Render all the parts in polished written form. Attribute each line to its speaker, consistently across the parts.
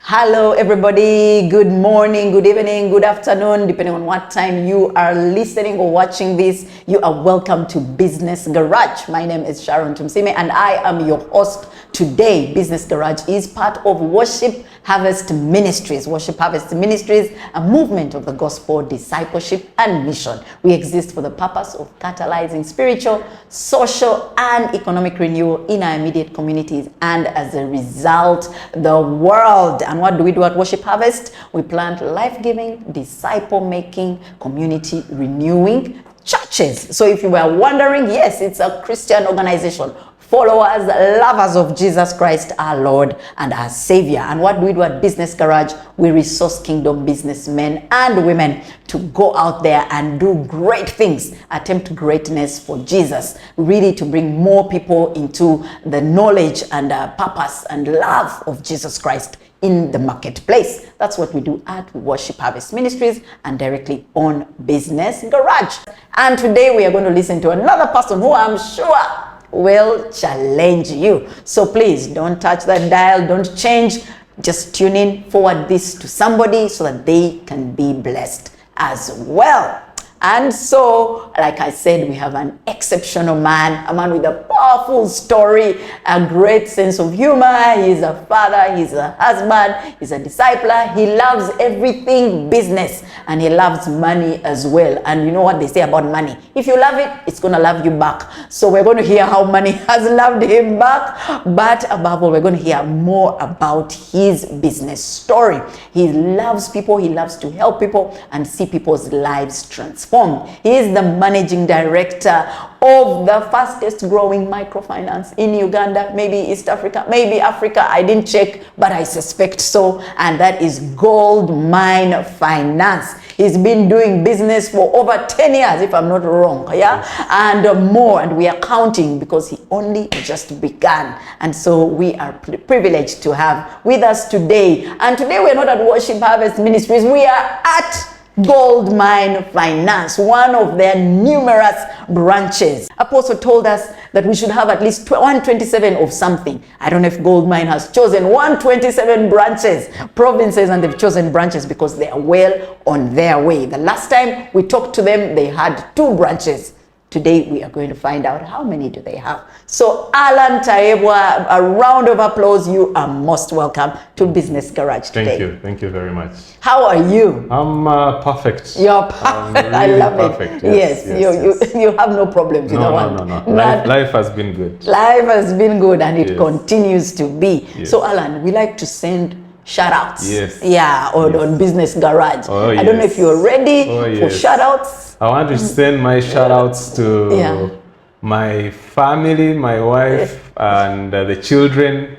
Speaker 1: Hello, everybody. Good morning, good evening, good afternoon, depending on what time you are listening or watching this. You are welcome to Business Garage. My name is Sharon Tumsime, and I am your host today. Business Garage is part of Worship Harvest Ministries. Worship Harvest Ministries, a movement of the gospel, discipleship, and mission. We exist for the purpose of catalyzing spiritual, social, and economic renewal in our immediate communities, and as a result, the world. And what do we do at Worship Harvest? We plant life-giving, disciple-making, community renewing churches. So if you were wondering, yes, it's a Christian organization. Followers, lovers of Jesus Christ, our Lord and our Savior. And what do we do at Business Garage? We resource kingdom businessmen and women to go out there and do great things, attempt greatness for Jesus, really to bring more people into the knowledge and purpose and love of Jesus Christ in the marketplace. That's what we do at Worship Harvest Ministries and directly on Business Garage. And today we are going to listen to another person who I'm sure will challenge you. So please don't touch that dial, don't change, just tune in, forward this to somebody so that they can be blessed as well. And so, like I said, we have an exceptional man, a man with a powerful story, a great sense of humor. He's a father, he's a husband, he's a discipler. He loves everything business, and he loves money as well. And you know what they say about money? If you love it, it's going to love you back. So we're going to hear how money has loved him back. But above all, we're going to hear more about his business story. He loves people, he loves to help people and see people's lives transformed. He is the managing director of the fastest growing microfinance in Uganda, maybe East Africa, maybe Africa. I didn't check, but I suspect so. And that is Goldmine Finance. He's been doing business for over 10 years, if I'm not wrong, yeah? And more, and we are counting because he only just began. And so we are privileged to have with us today. And today we're not at Worship Harvest Ministries, we are at Goldmine Finance, one of their numerous branches. Apostle told us that we should have at least 127 of something. I don't know if Goldmine has chosen 127 branches, provinces, and they've chosen branches because they are well on their way. The last time we talked to them, they had 2 branches. Today, we are going to find out how many do they have. So, Allan, Tayebwa, a round of applause. You are most welcome to Business Garage today.
Speaker 2: Thank you. Thank you very much.
Speaker 1: How are you?
Speaker 2: I'm perfect.
Speaker 1: You're perfect.
Speaker 2: Really
Speaker 1: I love
Speaker 2: perfect.
Speaker 1: it. Yes. You have no problems. You don't want.
Speaker 2: No. Life has been good.
Speaker 1: Life has been good, and it continues to be.
Speaker 2: Yes.
Speaker 1: So, Allan, we like to send shout outs.
Speaker 2: Yes.
Speaker 1: Yeah, on Business Garage.
Speaker 2: Oh,
Speaker 1: I don't know if you're ready for shout outs.
Speaker 2: I want to send my shout outs to my family, my wife, and the children,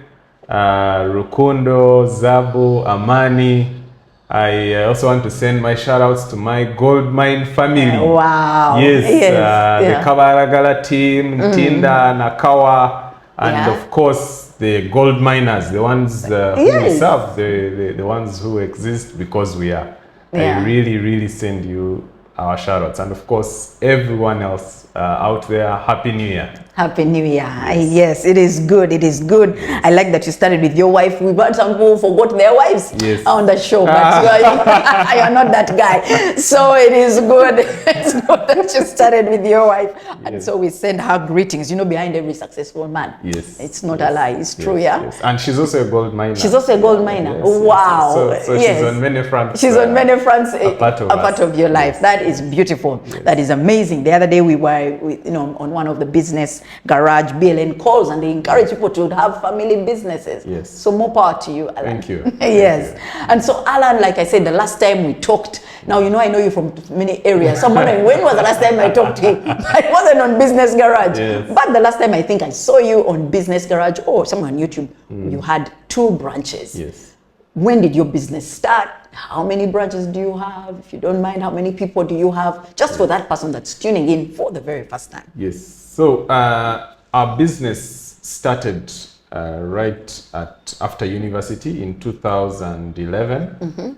Speaker 2: Rukundo, Zabu, Amani. I also want to send my shout outs to my Goldmine family.
Speaker 1: Wow.
Speaker 2: Yes. The Kabaragala team, Tinda, Nakawa, and of course the gold miners, the ones who we serve, the ones who exist because we are. I really send you our shout outs, and of course everyone else out there, Happy New Year. Happy New Year.
Speaker 1: Yes, it is good. It is good. I like that you started with your wife. We've had some people who forgot their wives on the show, but you're not that guy. So it is good. It's good that you started with your wife. And so we send her greetings. You know, behind every successful man.
Speaker 2: Yes.
Speaker 1: It's not a lie. It's true,
Speaker 2: Yes. And she's also a gold miner.
Speaker 1: She's also a gold miner. Wow.
Speaker 2: So she's on many fronts.
Speaker 1: She's on many fronts.
Speaker 2: A part
Speaker 1: of your life. That is beautiful. That is amazing. The other day we were, on one of the Business Garage BLN calls, and they encourage people to have family businesses.
Speaker 2: Yes.
Speaker 1: So more power to you, Allan.
Speaker 2: Thank you.
Speaker 1: Yes. And so, Allan, like I said, the last time we talked, now I know you from many areas. So I'm wondering, when was the last time I talked to you? It wasn't on Business Garage.
Speaker 2: Yes.
Speaker 1: But the last time I think I saw you on Business Garage or somewhere on YouTube, you had 2 branches.
Speaker 2: Yes.
Speaker 1: When did your business start? How many branches do you have? If you don't mind, how many people do you have? Just for that person that's tuning in for the very first time.
Speaker 2: Yes. So our business started right after university in 2011,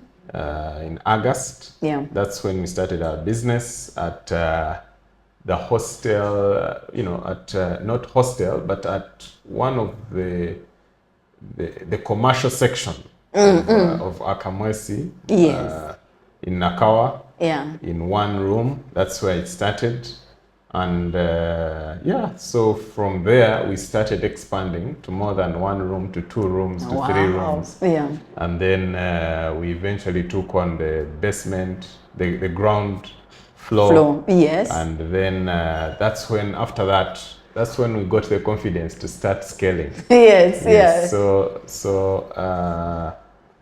Speaker 2: in August.
Speaker 1: Yeah.
Speaker 2: That's when we started our business at the hostel, not hostel, but at one of the commercial section of Akamwesi.
Speaker 1: Yes.
Speaker 2: In Nakawa.
Speaker 1: Yeah.
Speaker 2: In one room. That's where it started. And so from there we started expanding to more than one room, to 2 rooms, to 3 rooms.
Speaker 1: Yeah.
Speaker 2: And then we eventually took on the basement, the ground floor.
Speaker 1: Yes.
Speaker 2: And then that's when we got the confidence to start scaling.
Speaker 1: Yes.
Speaker 2: So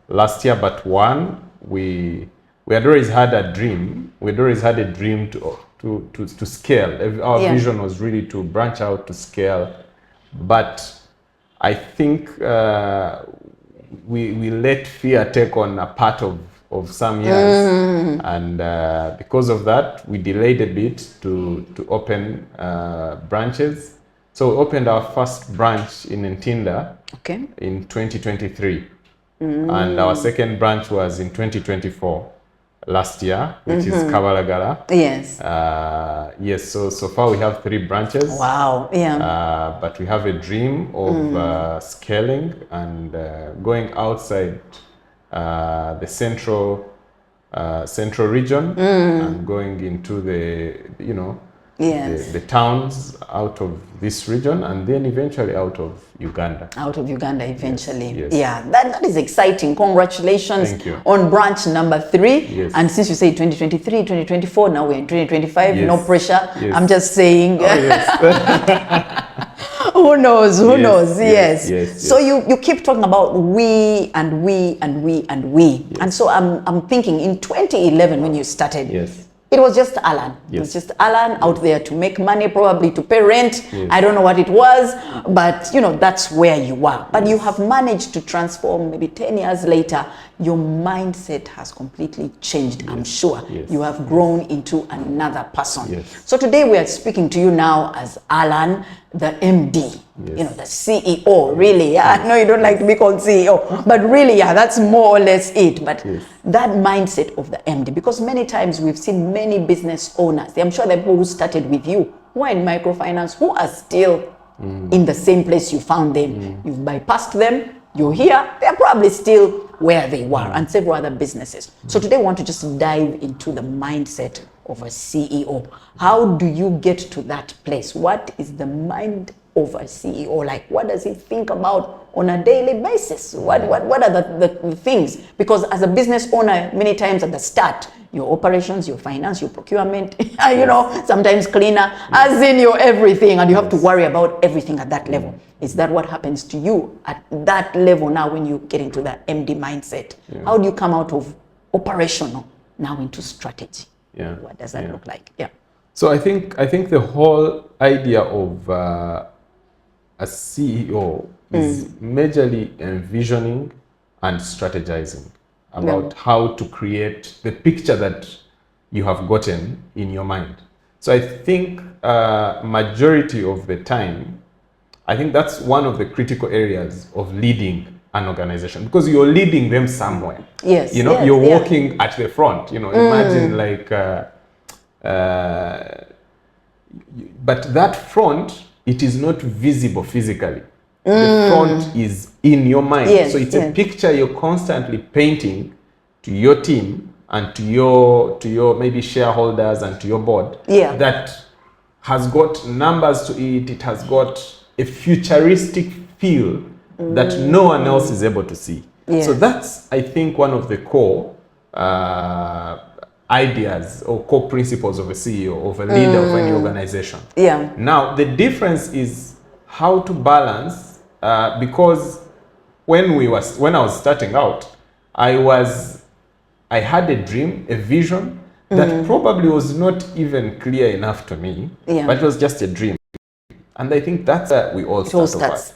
Speaker 2: last year, but one, we had always had a dream. We'd always had a dream to scale. Our vision was really to branch out, to scale. But I think we let fear take on a part of some years. And because of that, we delayed a bit to open branches. So we opened our first branch in Ntinda in 2023. And our second branch was in 2024. Last year, which is Kabalagala.
Speaker 1: Yes.
Speaker 2: Yes. So far we have 3 branches.
Speaker 1: Wow. Yeah.
Speaker 2: But we have a dream of scaling and going outside the central region and going into the towns out of this region, and then eventually out of Uganda.
Speaker 1: Out of Uganda eventually.
Speaker 2: Yes.
Speaker 1: Yeah, that is exciting. Congratulations.
Speaker 2: Thank you.
Speaker 1: On branch number 3.
Speaker 2: Yes.
Speaker 1: And since you say 2023, 2024, now we're in 2025,
Speaker 2: Yes.
Speaker 1: no pressure.
Speaker 2: Yes.
Speaker 1: I'm just saying.
Speaker 2: Oh, yes.
Speaker 1: Who knows? Who knows?
Speaker 2: Yes.
Speaker 1: So you keep talking about we and we and we and we.
Speaker 2: Yes.
Speaker 1: And so I'm thinking in 2011 when you started.
Speaker 2: Yes.
Speaker 1: It was just Allan.
Speaker 2: Yes.
Speaker 1: It was just Allan out there to make money, probably to pay rent.
Speaker 2: Yes.
Speaker 1: I don't know what it was, but that's where you were. But you have managed to transform. Maybe 10 years later, your mindset has completely changed. I'm sure you have grown into another person.
Speaker 2: Yes.
Speaker 1: So today we are speaking to you now as Allan, the MD, the CEO, really. I know you don't like to be called CEO, but really, that's more or less it. But that mindset of the MD, because many times we've seen many business owners, I'm sure the people who started with you, who are in microfinance, who are still in the same place you found them. You've bypassed them, you're here, they're probably still where they were, and several other businesses. So today I want to just dive into the mindset of a CEO. How do you get to that place? What is the mind of a CEO like? What does he think about on a daily basis? What are the things? Because as a business owner, many times at the start, your operations, your finance, your procurement, sometimes cleaner, as in your everything, and you have to worry about everything at that level. Is that what happens to you at that level now when you get into the MD mindset? How do you come out of operational now into strategy? What does that look like?
Speaker 2: So I think the whole idea of a CEO is majorly envisioning and strategizing about how to create the picture that you have gotten in your mind. So I think majority of the time, I think that's one of the critical areas of leading an organization, because you're leading them somewhere. You're walking at the front. Imagine but that front, it is not visible physically. The front is in your mind. So it's a picture you're constantly painting to your team and to your maybe shareholders and to your board that has got numbers to it. It has got a futuristic feel that no one else is able to see. So that's, I think, one of the core ideas or core principles of a CEO, of a leader of any organization. Now, the difference is how to balance, because when I was starting out, I had a dream, a vision that probably was not even clear enough to me, but it was just a dream. And I think that's where we all start.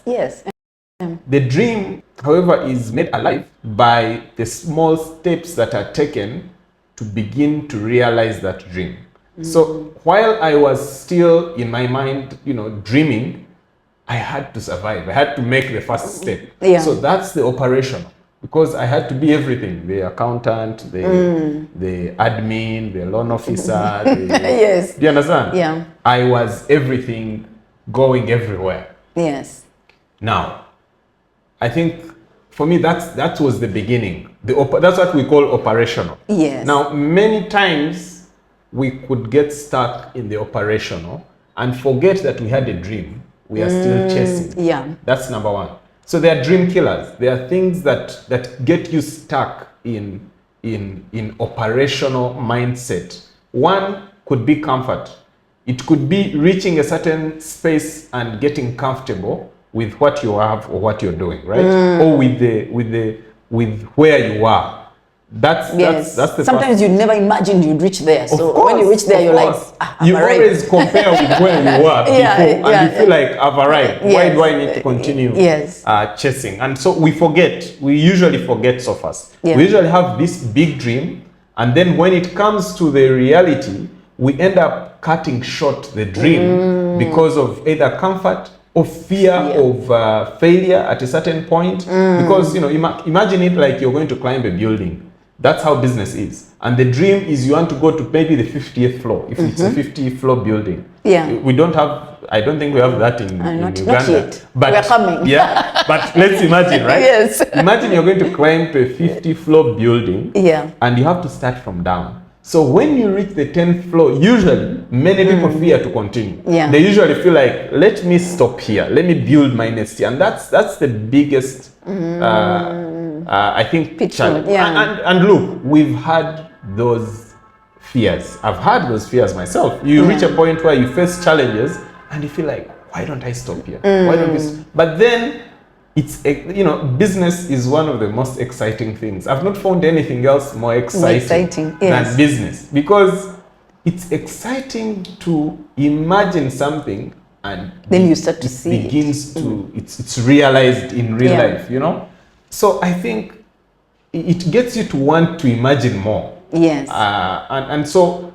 Speaker 2: The dream, however, is made alive by the small steps that are taken to begin to realize that dream. So while I was still in my mind, dreaming, I had to survive. I had to make the first step. So that's the operation, because I had to be everything: the accountant, the admin, the loan officer. Do you understand? I was everything, going everywhere. Now, I think for me, that was the beginning. That's what we call operational.
Speaker 1: Yes.
Speaker 2: Now, many times we could get stuck in the operational and forget that we had a dream. We are still chasing.
Speaker 1: Yeah.
Speaker 2: That's number one. So they are dream killers. They are things that get you stuck in operational mindset. One could be comfort. It could be reaching a certain space and getting comfortable with what you have or what you're doing, right? Or with where you are. That's the
Speaker 1: sometimes you never imagined you'd reach there. So when you reach there, you're like,
Speaker 2: you always compare with where you were before, and you feel like I've arrived. Why do I need to continue chasing? And so we forget. We usually forget so fast. We usually have this big dream, and then when it comes to the reality, we end up cutting short the dream because of either comfort or fear of failure at a certain point. Because imagine it like you're going to climb a building. That's how business is. And the dream is you want to go to maybe the 50th floor, if it's a 50th floor building.
Speaker 1: Yeah.
Speaker 2: We don't have, I don't think we have that in Uganda.
Speaker 1: Not yet. But we're coming.
Speaker 2: Yeah. But let's imagine, right?
Speaker 1: Yes.
Speaker 2: Imagine you're going to climb to a 50th floor building.
Speaker 1: Yeah.
Speaker 2: And you have to start from down. So when you reach the 10th floor, usually many people fear to continue.
Speaker 1: Yeah.
Speaker 2: They usually feel like, let me stop here. Let me build my nest here. And that's the biggest I think challenge.
Speaker 1: Yeah.
Speaker 2: And look, we've had those fears. I've had those fears myself. You reach a point where you face challenges and you feel like, why don't I stop here? Why don't we? But then it's, business is one of the most exciting things. I've not found anything else more exciting than business, because it's exciting to imagine something and
Speaker 1: then you start to see
Speaker 2: begins to it's realized in real life, So I think it gets you to want to imagine more.
Speaker 1: Yes.
Speaker 2: And so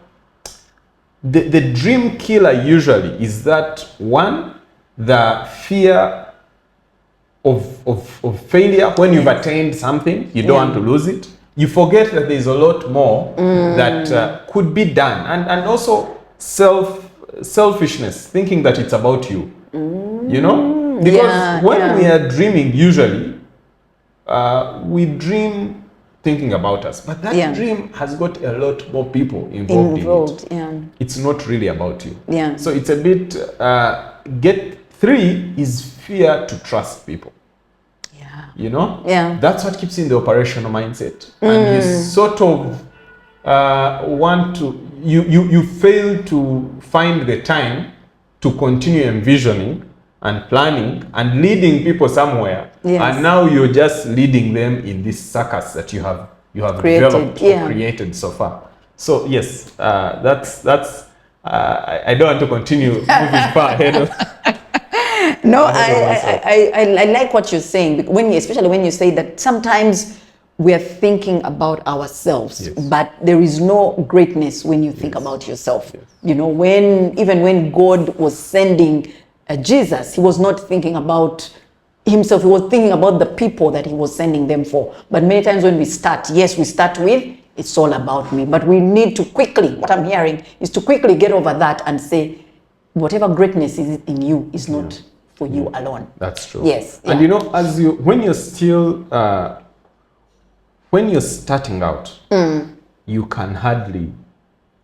Speaker 2: the dream killer usually is that one, the fear of failure. When you've attained something, you don't want to lose it. You forget that there's a lot more that could be done. And also selfishness, thinking that it's about you. Because when we are dreaming, usually we dream thinking about us, but that dream has got a lot more people involved in it. It's not really about you. So it's a bit three is fear to trust people. That's what keeps you in the operational mindset. And you sort of want to, you fail to find the time to continue envisioning and planning and leading people somewhere. And now you're just leading them in this circus that you have developed or created so far. So yes, that's I don't want to continue moving far ahead of.
Speaker 1: No, I like what you're saying, especially when you say that sometimes we are thinking about ourselves, but there is no greatness when you think about yourself. When God was sending Jesus, he was not thinking about himself. He was thinking about the people that he was sending them for. But many times when we start, we start with, it's all about me. But we need to quickly, what I'm hearing is to quickly get over that and say, whatever greatness is in you is not for you alone. That's true. Yes.
Speaker 2: And when you're starting out, you can hardly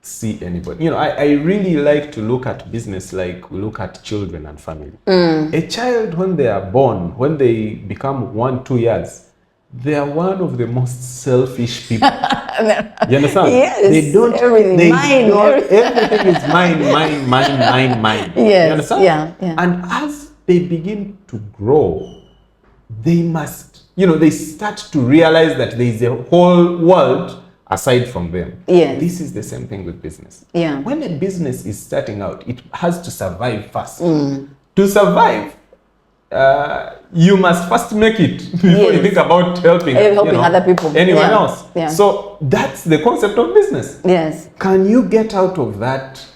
Speaker 2: see anybody. I really like to look at business like we look at children and family. A child, when they are born, when they become 1-2 years, they are one of the most selfish people. You understand?
Speaker 1: Yes.
Speaker 2: They don't. Everything is mine.
Speaker 1: Yes.
Speaker 2: You understand?
Speaker 1: Yeah.
Speaker 2: And as they begin to grow, they must, they start to realize that there is a whole world aside from them.
Speaker 1: Yes.
Speaker 2: This is the same thing with business.
Speaker 1: Yeah.
Speaker 2: When a business is starting out, it has to survive first. To survive, you must first make it before you think about helping
Speaker 1: other people,
Speaker 2: anyone else. So that's the concept of business.
Speaker 1: Yes.
Speaker 2: Can you get out of that?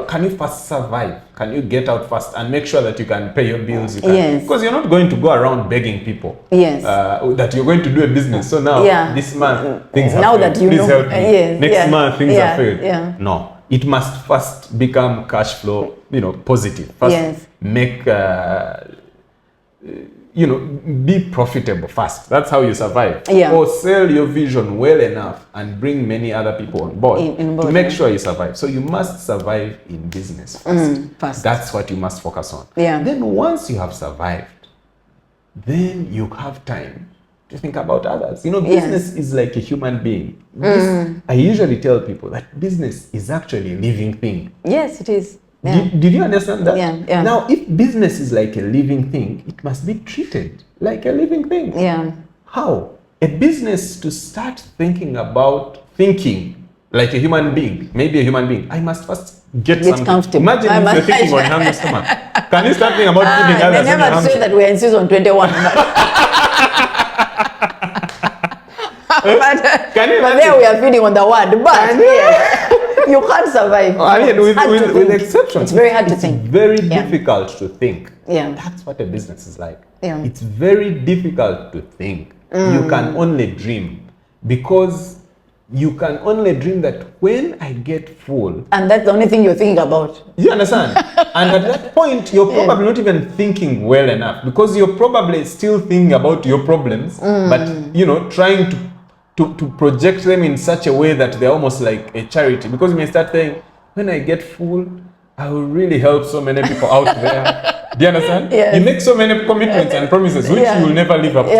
Speaker 2: Can you first survive? Can you get out first and make sure that you can pay your bills? Because you're not going to go around begging people that you're going to do a business. So now this month things have failed. Please help me. Next month things have failed. No, it must first become cash flow positive. First make be profitable first. That's how you survive.
Speaker 1: Yeah.
Speaker 2: Or sell your vision well enough and bring many other people on board, to make sure you survive. So you must survive in business first. That's what you must focus on.
Speaker 1: Yeah.
Speaker 2: Then once you have survived, then you have time to think about others. Business is like a human being. I usually tell people that business is actually a living thing.
Speaker 1: Yes, it is. Yeah.
Speaker 2: Did you understand that?
Speaker 1: Yeah.
Speaker 2: Now, if business is like a living thing, it must be treated like a living thing.
Speaker 1: Yeah.
Speaker 2: How? A business, to start thinking like a human being, maybe a human being, I must first get something.
Speaker 1: Comfortable.
Speaker 2: Imagine if you're thinking on hungry stomach. Can you start thinking about feeding others?
Speaker 1: They never say that we're in season 21. But there we are feeding on the word. But you can't survive.
Speaker 2: With exceptions.
Speaker 1: It's very hard to think.
Speaker 2: It's very difficult to think.
Speaker 1: Yeah.
Speaker 2: That's what a business is like.
Speaker 1: Yeah.
Speaker 2: It's very difficult to think. You can only dream, because you can only dream that when I get full.
Speaker 1: And that's the only thing you're thinking about.
Speaker 2: You understand? And at that point, you're probably not even thinking well enough, because you're probably still thinking about your problems, but trying to project them in such a way that they're almost like a charity, because you may start saying, when I get full, I will really help so many people out there. Do you understand?
Speaker 1: Yes.
Speaker 2: You make so many commitments and promises which you will never live up to.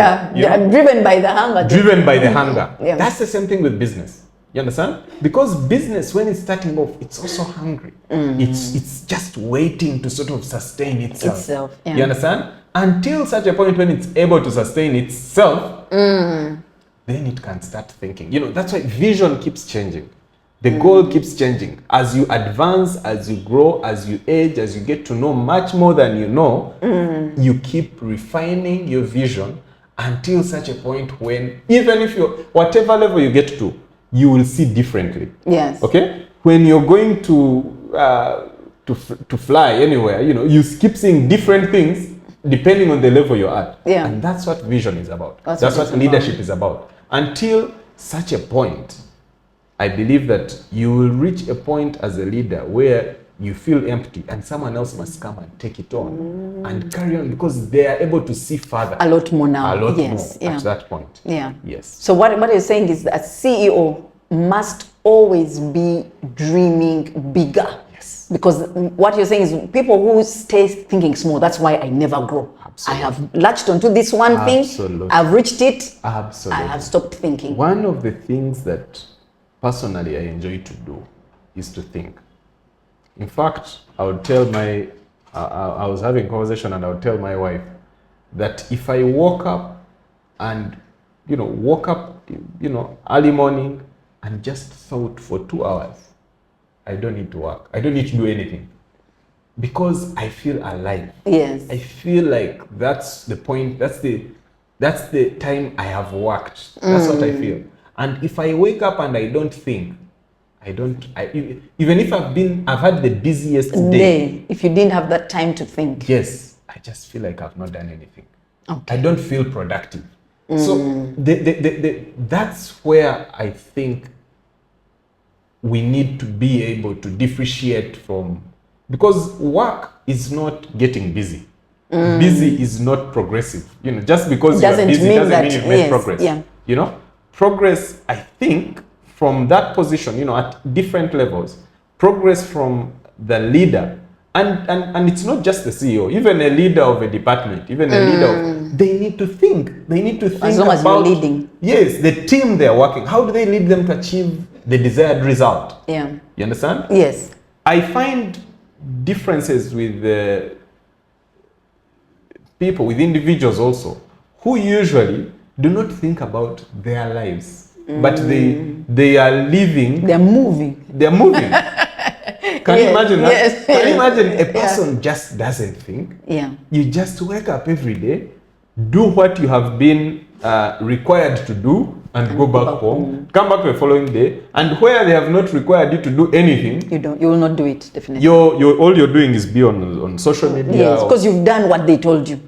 Speaker 1: Driven by the hunger.
Speaker 2: Driven by the hunger.
Speaker 1: Yeah.
Speaker 2: That's the same thing with business. You understand? Because business, when it's starting off, it's also hungry. It's just waiting to sort of sustain itself.
Speaker 1: Yeah.
Speaker 2: You understand? Until such a point when it's able to sustain itself, then it can start thinking. That's why vision keeps changing. The goal keeps changing. As you advance, as you grow, as you age, as you get to know much more than you know, you keep refining your vision until such a point when, even if whatever level you get to, you will see differently.
Speaker 1: Yes.
Speaker 2: Okay? When you're going to fly anywhere, you keep seeing different things depending on the level you're at.
Speaker 1: Yeah.
Speaker 2: And that's what vision is about. That's what leadership is about. Until such a point, I believe that you will reach a point as a leader where you feel empty and someone else must come and take it on and carry on, because they are able to see further.
Speaker 1: A lot more now.
Speaker 2: A lot more at that point.
Speaker 1: Yeah.
Speaker 2: Yes.
Speaker 1: So what you're saying is that a CEO must always be dreaming bigger.
Speaker 2: Yes.
Speaker 1: Because what you're saying is people who stay thinking small, that's why I never grow.
Speaker 2: Absolutely.
Speaker 1: I have latched onto this one thing. I've reached it.
Speaker 2: Absolutely.
Speaker 1: I have stopped thinking.
Speaker 2: One of the things that personally I enjoy to do is to think. In fact, I would tell I was having a conversation and I would tell my wife that if I woke up early morning and just thought for 2 hours, I don't need to work. I don't need to do anything, because I feel alive.
Speaker 1: Yes.
Speaker 2: I feel like that's the point. That's the time I have worked. That's what I feel. And if I wake up and I don't think, even if I've had the busiest day.
Speaker 1: If you didn't have that time to think.
Speaker 2: Yes, I just feel like I've not done anything.
Speaker 1: Okay.
Speaker 2: I don't feel productive. So that's where I think we need to be able to differentiate from, because work is not getting busy. Busy is not progressive. Just because you're busy doesn't mean you've made progress.
Speaker 1: Yeah.
Speaker 2: Progress, I think, from that position, at different levels, progress from the leader, and it's not just the CEO, even a leader of a department, even a leader they need to think. They need to think
Speaker 1: as long as you're leading.
Speaker 2: Yes, the team they're working. How do they lead them to achieve the desired result?
Speaker 1: Yeah.
Speaker 2: You understand?
Speaker 1: Yes.
Speaker 2: I find differences with people, with individuals also, who usually do not think about their lives, but they are living.
Speaker 1: They're moving.
Speaker 2: Can you imagine that?
Speaker 1: Yes.
Speaker 2: Can you imagine a person just doesn't think?
Speaker 1: Yeah.
Speaker 2: You just wake up every day, do what you have been required to do, and go back home. Come back the following day, and where they have not required you to do anything,
Speaker 1: you will not do it, definitely.
Speaker 2: All you're doing is be on social media.
Speaker 1: Yes, because you've done what they told you.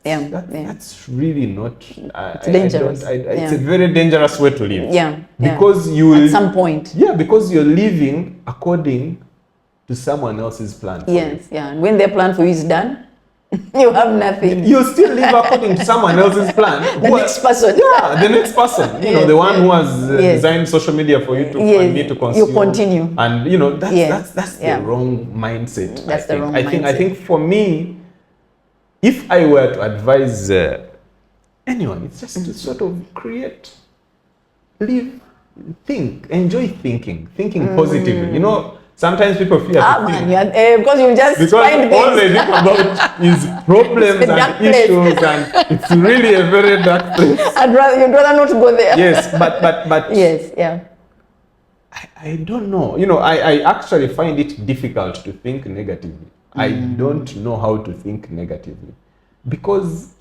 Speaker 2: That's really not.
Speaker 1: It's dangerous.
Speaker 2: It's a very dangerous way to live.
Speaker 1: Yeah.
Speaker 2: Because you will,
Speaker 1: at some point.
Speaker 2: Yeah, because you're living according to someone else's plan.
Speaker 1: Yes. Yeah. And when their plan for you is done, You have nothing.
Speaker 2: You still live according to someone else's plan.
Speaker 1: The next person.
Speaker 2: Yeah, the next person. You know, the one who has designed social media for you to and me to consume.
Speaker 1: You continue.
Speaker 2: And you know, that's the wrong mindset.
Speaker 1: That's the wrong mindset.
Speaker 2: I think for me, if I were to advise anyone, it's just to sort of enjoy thinking positively. You know, sometimes people fear to think.
Speaker 1: Because you just find
Speaker 2: all they think about is problems and issues, and it's really a very dark place.
Speaker 1: You'd rather not go there.
Speaker 2: Yes, but
Speaker 1: yes, yeah.
Speaker 2: I don't know. You know, I actually find it difficult to think negatively. I don't know how to think negatively because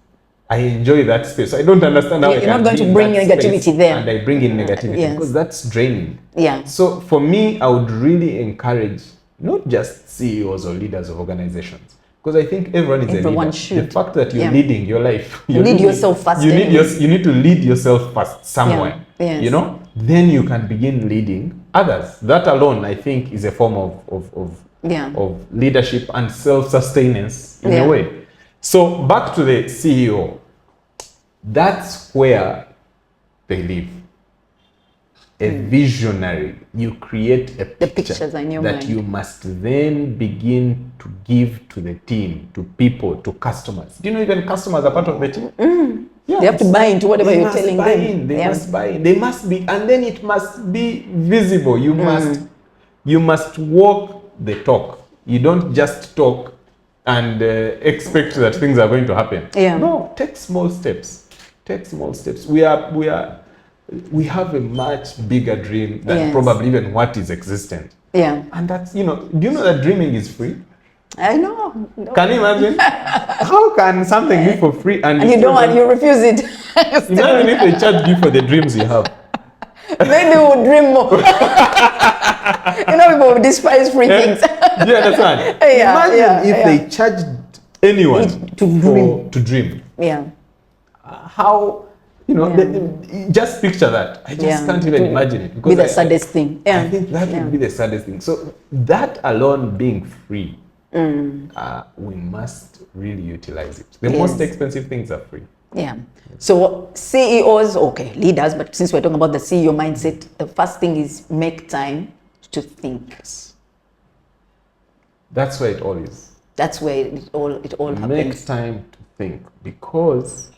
Speaker 2: I enjoy that space. I don't understand how
Speaker 1: you're not going to bring negativity there.
Speaker 2: And I bring in negativity because that's draining.
Speaker 1: Yeah.
Speaker 2: So for me, I would really encourage not just CEOs or leaders of organizations, because I think everyone is a leader.
Speaker 1: Should.
Speaker 2: The fact that you're leading your life,
Speaker 1: you lead yourself first.
Speaker 2: You need to lead yourself first somewhere.
Speaker 1: Yeah. Yes.
Speaker 2: You know, then you can begin leading others. That alone, I think, is a form of leadership and self-sustenance in a way. So back to the CEO, that's where they live. A visionary, you create a picture that you must then begin to give to the team, to people, to customers. Do you know even customers are part of the team?
Speaker 1: Yeah, they have to buy into whatever you're telling them.
Speaker 2: They must buy in. They must be, and then it must be visible. You must walk the talk. You don't just talk and expect that things are going to happen.
Speaker 1: Yeah.
Speaker 2: No, take small steps. Take small steps. We have a much bigger dream than probably even what is existent.
Speaker 1: Yeah.
Speaker 2: And that's, do you know that dreaming is free?
Speaker 1: I know.
Speaker 2: Can you imagine? How can something be for free and
Speaker 1: you don't want, you refuse it?
Speaker 2: Imagine if they charge you for the dreams you have.
Speaker 1: Maybe we'll dream more. People despise free things.
Speaker 2: Do you understand? Imagine if they charged anyone to dream.
Speaker 1: Yeah.
Speaker 2: How, just picture that. I just can't even imagine it.
Speaker 1: Be the saddest thing. Yeah.
Speaker 2: I think that would be the saddest thing. So that alone being free, we must really utilize it. The most expensive things are free.
Speaker 1: Yeah. So CEOs, leaders, but since we're talking about the CEO mindset, the first thing is make time to think.
Speaker 2: Yes. That's where it all is.
Speaker 1: That's where it all happens.
Speaker 2: Make time to think, because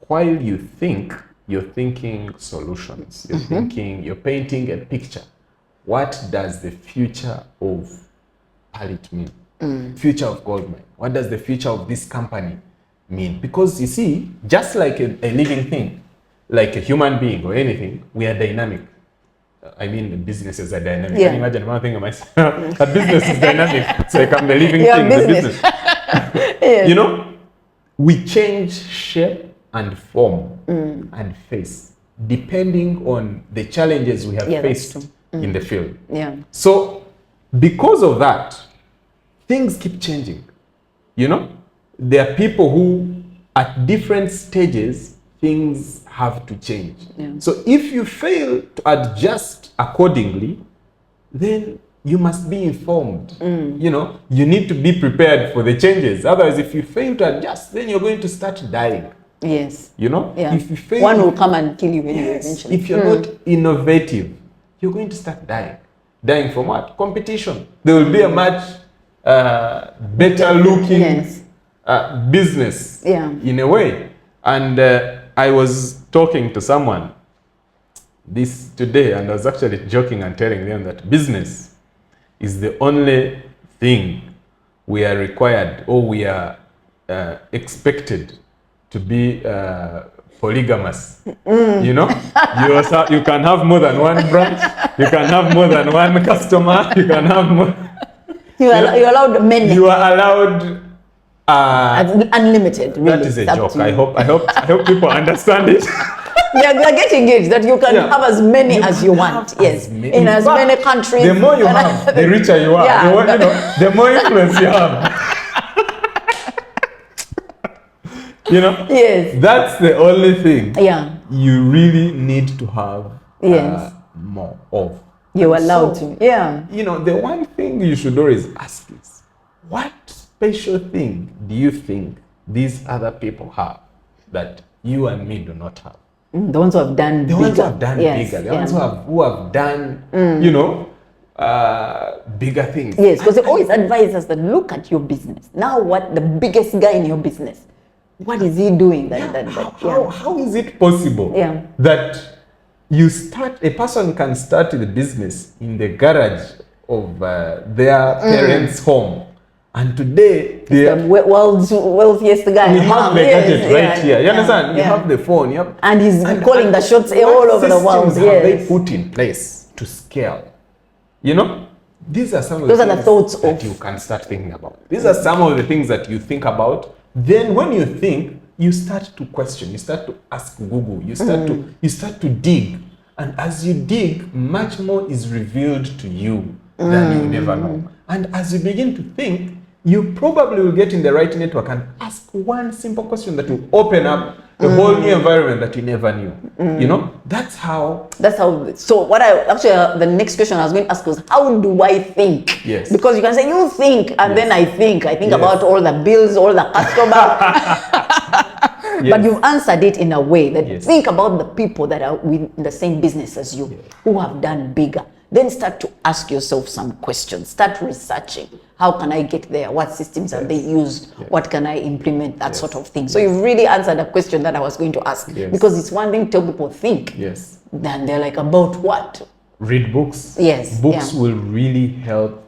Speaker 2: while you think, you're thinking solutions. You're painting a picture. What does the future of Palit mean? Future of Goldmine. What does the future of this company mean? Because you see, just like a living thing, like a human being or anything, we are dynamic. I mean, businesses are dynamic. Can you imagine one thing of myself? A business is dynamic. So I'm the living thing, the business. Yes. We change shape and form and face depending on the challenges we have faced in the field.
Speaker 1: Yeah.
Speaker 2: So because of that, things keep changing. There are people who at different stages things have to change.
Speaker 1: Yeah.
Speaker 2: So if you fail to adjust accordingly, then you must be informed. You need to be prepared for the changes. Otherwise, if you fail to adjust, then you're going to start dying.
Speaker 1: Yes.
Speaker 2: Yeah. If you fail,
Speaker 1: one will come and kill you anyway, eventually.
Speaker 2: If you're not innovative, you're going to start dying. Dying from what? Competition. There will be a much better looking business in a way. And I was talking to someone this today, and I was actually joking and telling them that business is the only thing we are required, or we are expected to be polygamous. You can have more than one branch, you can have more than one customer, you can have more.
Speaker 1: You're allowed many.
Speaker 2: You are allowed
Speaker 1: unlimited. Really.
Speaker 2: That is a joke. I hope people understand it.
Speaker 1: They're getting it, that you can have as many as you want. Yes, in as many countries.
Speaker 2: The more you have, the richer you are. The more influence you have.
Speaker 1: Yes.
Speaker 2: That's the only thing.
Speaker 1: Yeah.
Speaker 2: You really need to have more of.
Speaker 1: You're allowed to. Yeah.
Speaker 2: The one thing you should always ask is, what special thing do you think these other people have that you and me do not have?
Speaker 1: The ones who have done bigger.
Speaker 2: The ones who have done bigger. The ones who have done, you know, bigger things.
Speaker 1: Yes, because they always advise us that look at your business. Now what the biggest guy in your business, what is he doing?
Speaker 2: How is it possible that a person can start the business in the garage of their parents' home, and today
Speaker 1: the world's wealthiest guy.
Speaker 2: We have the gadget right here. You understand? You have the phone.
Speaker 1: And he's calling the shots all over the world.
Speaker 2: What systems have they put in place to scale? You know, these are some of
Speaker 1: the thoughts
Speaker 2: that you can start thinking about. These are some of the things that you think about. Then when you think, you start to question. You start to ask Google. You start to dig. And as you dig, much more is revealed to you than you never know. And as you begin to think, you probably will get in the right network and ask one simple question that will open up a whole new environment that you never knew. You know, that's how. So what the next question I was going to ask was, how do I think? Yes.
Speaker 1: Because you can say you think, and then I think about all the bills, all the customers. But you've answered it in a way that think about the people that are in the same business as you, who have done bigger. Then start to ask yourself some questions. Start researching. How can I get there? What systems have they used? What can I implement? That sort of thing. So you've really answered a question that I was going to ask. Because it's one thing to tell people think. Then they're like, about what?
Speaker 2: Read books. Books will really help,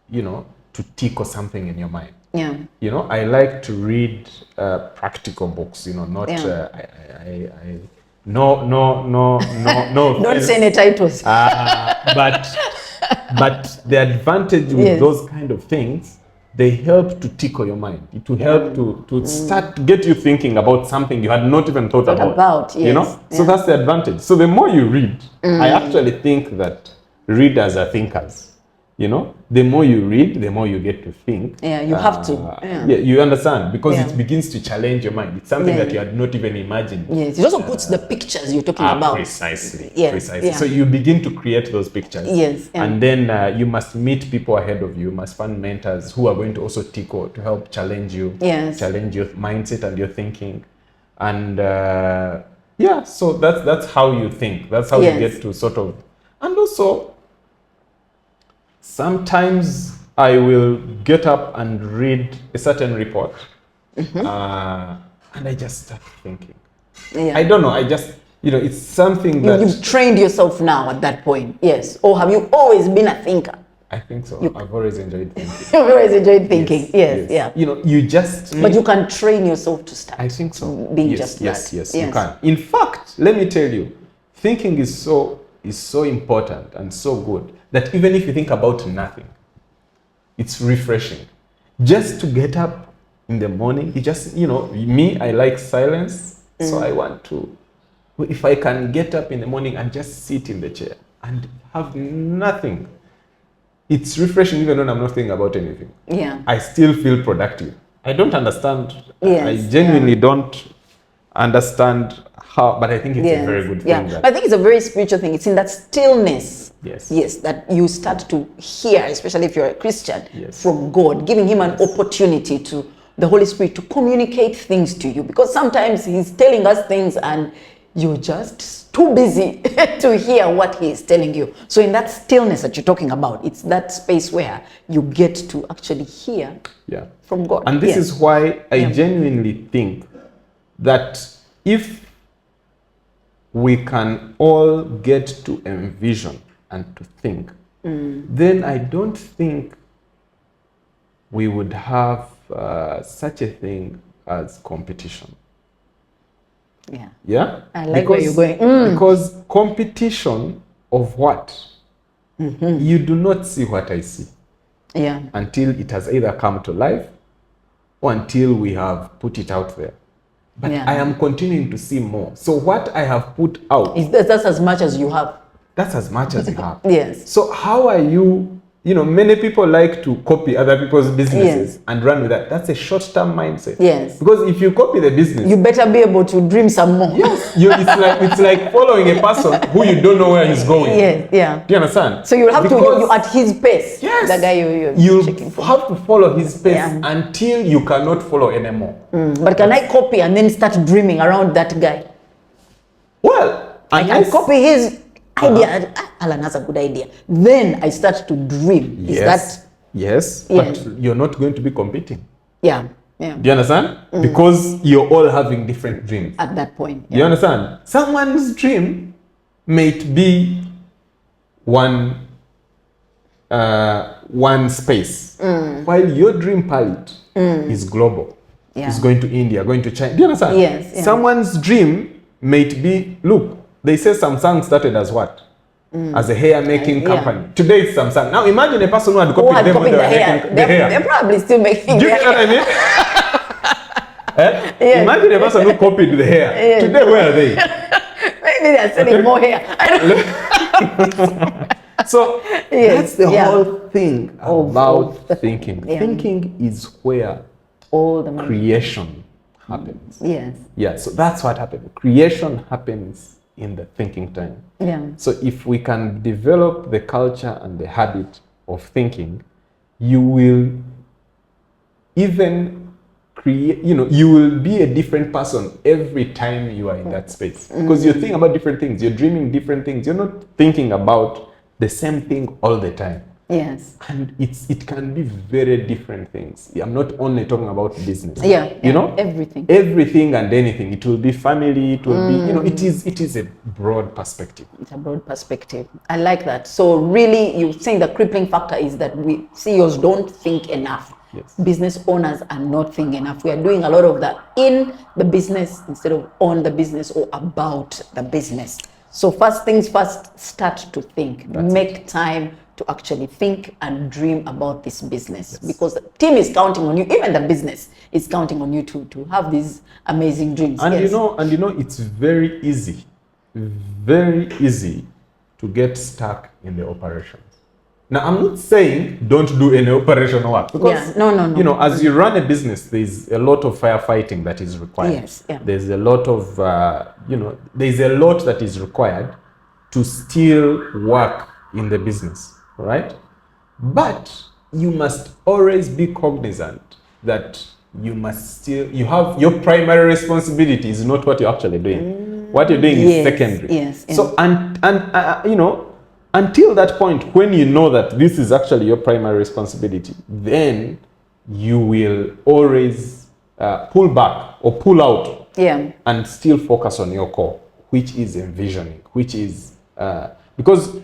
Speaker 2: you know, to tickle something in your mind. You know, I like to read practical books, you know, not no.
Speaker 1: Don't say any titles.
Speaker 2: But the advantage with those kind of things, they help to tickle your mind. It will help to start to get you thinking about something you had not even thought about. You know, so that's the advantage. So the more you read, I actually think that readers are thinkers. You know, the more you read, the more you get to think.
Speaker 1: You have to.
Speaker 2: You understand, because it begins to challenge your mind. It's something that you had not even imagined.
Speaker 1: It also puts the pictures you're talking about.
Speaker 2: Precisely. So you begin to create those pictures. And then you must meet people ahead of you. You must find mentors who are going to also tickle to help challenge you, challenge your mindset and your thinking. And so that's how you think. That's how you get to sort of, and also, sometimes I will get up and read a certain report, and I just start thinking. I don't know, I just, you know, it's something that...
Speaker 1: You've trained yourself now at that point, yes. Or have you always been a thinker?
Speaker 2: I think so. I've always enjoyed thinking.
Speaker 1: You've always enjoyed thinking, yes.
Speaker 2: You know, you just...
Speaker 1: But you can train yourself to start.
Speaker 2: I think so.
Speaker 1: Being just that.
Speaker 2: Yes, you can. In fact, let me tell you, thinking is so important and so good that even if you think about nothing, it's refreshing. Just to get up in the morning, you just, you know, me, I like silence. So I want to, if I can get up in the morning and just sit in the chair and have nothing, it's refreshing even when I'm not thinking about anything. I still feel productive. I don't understand. I genuinely don't understand how, but I think it's a very good thing.
Speaker 1: I think it's a very spiritual thing. It's in that stillness, that you start to hear, especially if you're a Christian, from God, giving him an opportunity to, the Holy Spirit, to communicate things to you. Because sometimes he's telling us things and you're just too busy to hear what he is telling you. So in that stillness that you're talking about, it's that space where you get to actually hear from God.
Speaker 2: And this is why I genuinely think that if we can all get to envision and to think, then I don't think we would have such a thing as competition.
Speaker 1: I like where you're going.
Speaker 2: Because competition of what? You do not see what I see until it has either come to life or until we have put it out there. But I am continuing to see more. So what I have put out,
Speaker 1: that's as much as you have.
Speaker 2: That's as much as you have.
Speaker 1: Yes.
Speaker 2: So how are you many people like to copy other people's businesses and run with that. That's a short-term mindset.
Speaker 1: Yes.
Speaker 2: Because if you copy the business,
Speaker 1: you better be able to dream some more.
Speaker 2: Yes. It's like following a person who you don't know where he's going.
Speaker 1: Yes. Yeah.
Speaker 2: Do you understand?
Speaker 1: So you'll have to you at his pace.
Speaker 2: Yes.
Speaker 1: The guy
Speaker 2: you
Speaker 1: checking for.
Speaker 2: have to follow his pace until you cannot follow anymore.
Speaker 1: But can I copy and then start dreaming around that guy?
Speaker 2: Well,
Speaker 1: I can copy his idea. Allan has a good idea. Then I start to dream. Is that?
Speaker 2: Yes. But you're not going to be competing.
Speaker 1: Yeah. Yeah.
Speaker 2: Do you understand? Because you're all having different dreams.
Speaker 1: At that point.
Speaker 2: You understand? Someone's dream might be one space, while your dream palette is global.
Speaker 1: Yeah.
Speaker 2: It's going to India, going to China. Do you understand?
Speaker 1: Yes. Yeah.
Speaker 2: Someone's dream might be, look, they say Samsung started as what? As a hair making company. Today it's Samsung. Now imagine a person who had copied them when they were making the hair.
Speaker 1: They're probably still making
Speaker 2: Do you know what I mean? Yes. Imagine a person who copied the hair. Yes. Today, where are they?
Speaker 1: Maybe they're selling more hair.
Speaker 2: So that's the whole thing about thinking.
Speaker 1: Yeah.
Speaker 2: Thinking is where
Speaker 1: all the
Speaker 2: creation happens.
Speaker 1: Yes.
Speaker 2: Yeah, so that's what happens. Creation happens in the thinking time.
Speaker 1: Yeah.
Speaker 2: So if we can develop the culture and the habit of thinking, you will even create, you will be a different person every time you are in that space. Because you're thinking about different things, you're dreaming different things, you're not thinking about the same thing all the time.
Speaker 1: Yes.
Speaker 2: And it can be very different things. I'm not only talking about business.
Speaker 1: Yeah.
Speaker 2: Everything. Everything and anything. It will be family, it will be, it is a broad perspective.
Speaker 1: It's a broad perspective. I like that. So really you're saying the crippling factor is that we CEOs don't think enough.
Speaker 2: Yes.
Speaker 1: Business owners are not thinking enough. We are doing a lot of that in the business instead of on the business or about the business. So first things first, start to think. Make time to actually think and dream about this business, because the team is counting on you. Even the business is counting on you to have these amazing dreams.
Speaker 2: And it's very easy to get stuck in the operations. Now, I'm not saying don't do any operational work, because
Speaker 1: no.
Speaker 2: As you run a business, there's a lot of firefighting that is required.
Speaker 1: Yes, yeah.
Speaker 2: There's a lot of there's a lot that is required to still work in the business, right? But you must always be cognizant that you have your primary responsibility is not what you're actually doing. What you're doing is secondary.
Speaker 1: Yes.
Speaker 2: So until that point, when you know that this is actually your primary responsibility, then you will always pull back or pull out and still focus on your core, which is envisioning, which is because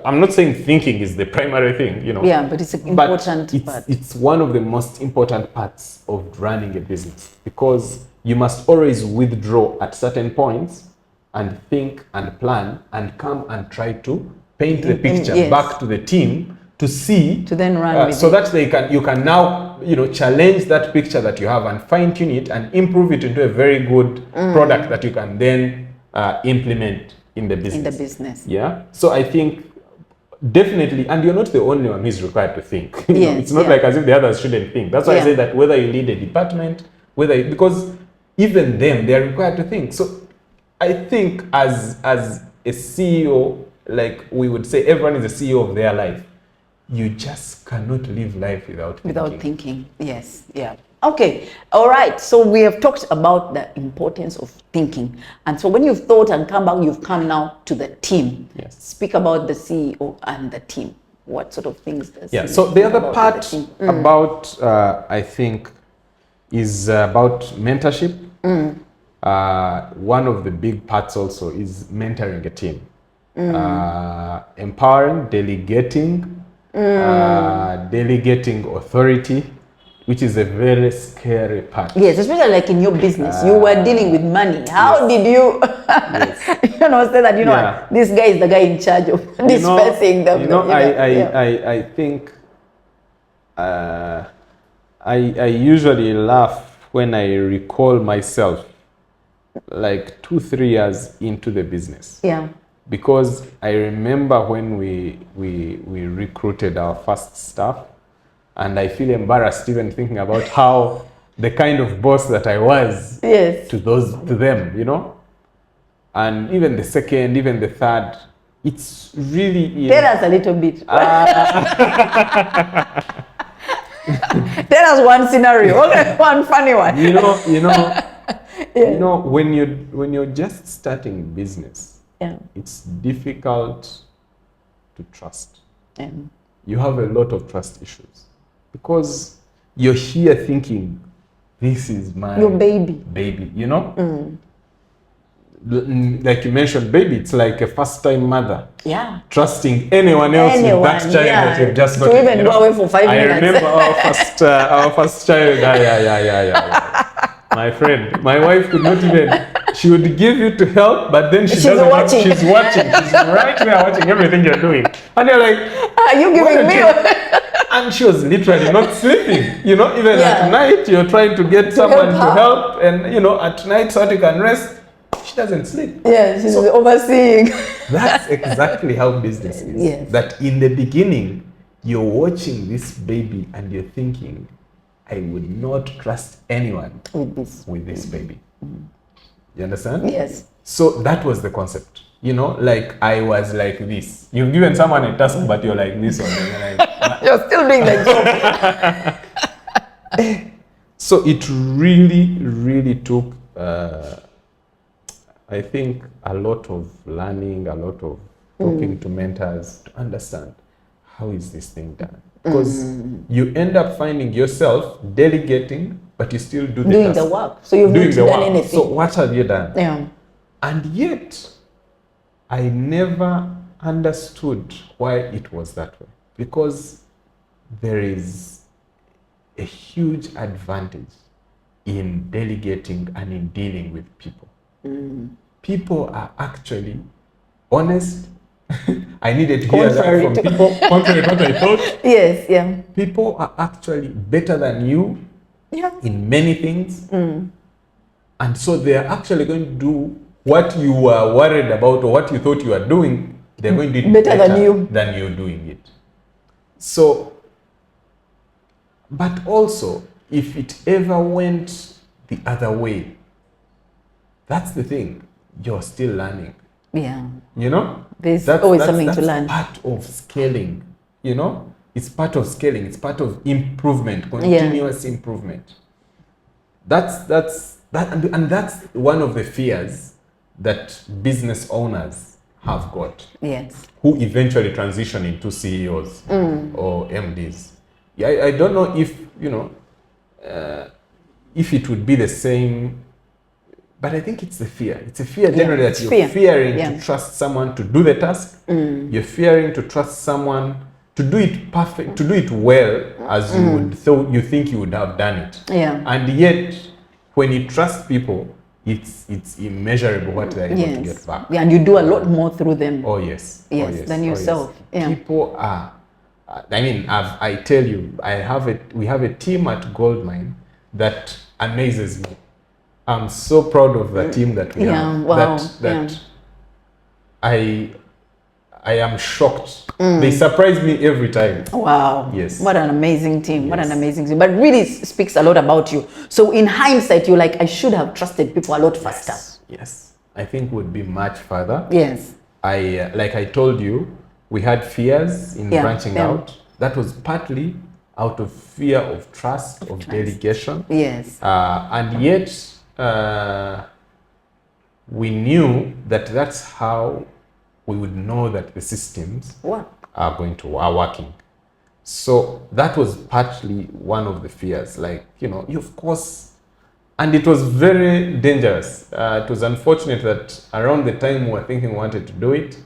Speaker 2: I'm not saying thinking is the primary thing,
Speaker 1: Yeah, but it's an important part.
Speaker 2: It's one of the most important parts of running a business, because you must always withdraw at certain points and think and plan and come and try to paint the picture back to the team to see,
Speaker 1: to then run with
Speaker 2: so
Speaker 1: it.
Speaker 2: that you can now challenge that picture that you have and fine tune it and improve it into a very good product that you can then implement in the business. Yeah. So I think definitely, and you're not the only one who's required to think. It's not like as if the others shouldn't think. That's why I say that whether you lead a department, because even them, they're required to think. So I think as a CEO, like we would say, everyone is a CEO of their life. You just cannot live life without
Speaker 1: thinking. Yes. Yeah. Okay. All right. So we have talked about the importance of thinking. And so when you've thought and come back, you've come now to the team.
Speaker 2: Yes.
Speaker 1: Speak about the CEO and the team. What sort of things does
Speaker 2: So the other part about, I think, is about mentorship. One of the big parts also is mentoring a team. Empowering, delegating authority, which is a very scary part.
Speaker 1: Yes, especially like in your business, you were dealing with money. How did you, say that, what, this guy is the guy in charge of dispensing them.
Speaker 2: I think I usually laugh when I recall myself like 2-3 years into the business.
Speaker 1: Yeah.
Speaker 2: because I remember when we recruited our first staff, and I feel embarrassed even thinking about how the kind of boss that I was to them, you know. And even the second, even the third, it's really...
Speaker 1: Tell us a little bit. Tell us one scenario, one funny one.
Speaker 2: You know, when you're just starting business, it's difficult to trust. You have a lot of trust issues because you're here thinking, this is your baby, you know. Like you mentioned, baby, it's like a first-time mother. Trusting anyone else with that child that you've just got.
Speaker 1: To even go away for 5 minutes.
Speaker 2: I remember our first child. My friend, my wife could not even. She would give you to help, but then she's watching. She's watching. She's right there watching everything you're doing, and you're like,
Speaker 1: "Are you giving me?"
Speaker 2: And she was literally not sleeping. You know, even at night, you're trying to get someone to help, and you know, at night so that you can rest. She doesn't sleep.
Speaker 1: She's overseeing.
Speaker 2: That's exactly how business is. That in the beginning, you're watching this baby and you're thinking, I would not trust anyone with this baby. You understand?
Speaker 1: Yes.
Speaker 2: So that was the concept. You know, like I was like this. You've given someone a task, but you're like this one. You're like,
Speaker 1: you're still doing the job.
Speaker 2: So it really, really took... I think a lot of learning, a lot of talking to mentors to understand how is this thing done. Because you end up finding yourself delegating, but you still doing
Speaker 1: the work. So you've not done anything.
Speaker 2: So what have you done? And yet, I never understood why it was that way. Because there is a huge advantage in delegating and in dealing with people. People are actually honest. I needed to hear that from people. Contrary to what I thought. People are actually better than you in many things. And so they are actually going to do what you were worried about or what you thought you were doing. They're going to do it better than you doing it. So, but also, if it ever went the other way, that's the thing. You're still learning. You know?
Speaker 1: There's always something to learn.
Speaker 2: That's part of scaling. You know? It's part of scaling. It's part of improvement, continuous improvement. That's one of the fears that business owners have got. Who eventually transition into CEOs or MDs. I don't know if, you know, if it would be the same. But I think it's the fear. It's a fear generally that you're fearing to trust someone to do the task. You're fearing to trust someone to do it perfect, to do it well as you would you think you would have done it. And yet, when you trust people, it's immeasurable what they're able to get back.
Speaker 1: And you do a lot more through them.
Speaker 2: Than
Speaker 1: yourself.
Speaker 2: People are. I mean, I tell you, we have a team at Goldmine that amazes me. I'm so proud of the team that we have. I am shocked. They surprise me every time.
Speaker 1: Wow. Yes. What an amazing team. What an amazing team. But really speaks a lot about you. So in hindsight, you're like, I should have trusted people a lot faster.
Speaker 2: Yes. I think would be much further.
Speaker 1: Like
Speaker 2: I told you, we had fears in branching out. That was partly out of fear of trust, of delegation. And yet, we knew that that's how we would know that the systems are working. So that was partly one of the fears. Like, you know, of course, and it was very dangerous. It was unfortunate that around the time we were thinking we wanted to do it,